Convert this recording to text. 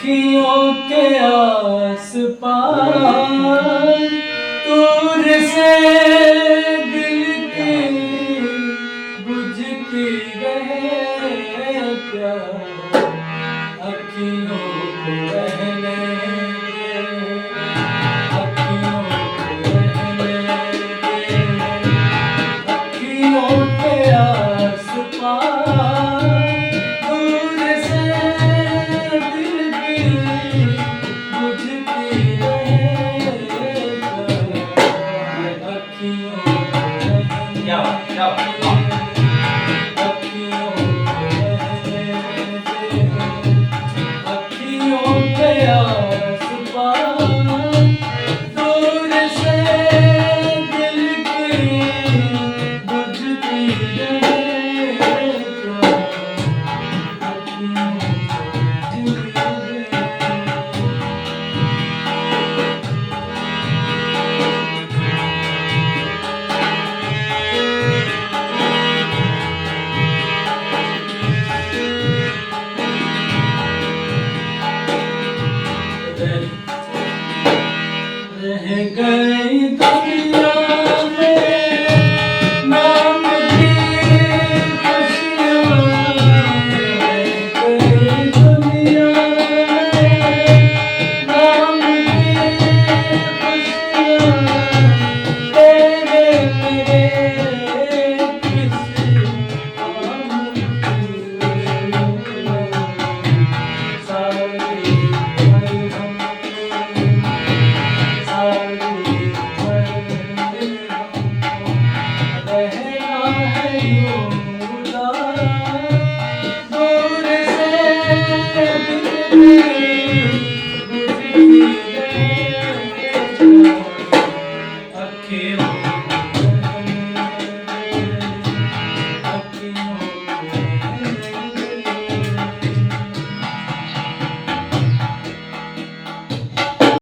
अखियों के आस पास दूर से दिल की बुझती रहे प्यार अखियों को रहने दे, अखियों को रहने दे, अखियों के आस पास दूर से दिल की बुझती रहे प्यार अखियों को रहने दे, अखियों को रहने दे, अखियों के आस पास दूर से दिल की बुझती रहे प्यार अखियों को रहने दे। रह गई दुनिया में नाम की खुशियाँ, रह गई दुनिया में नाम की खुशियाँ, तेरे मेरे किसी काम की सारी हम रहना है यूं उदास दूर से दिल में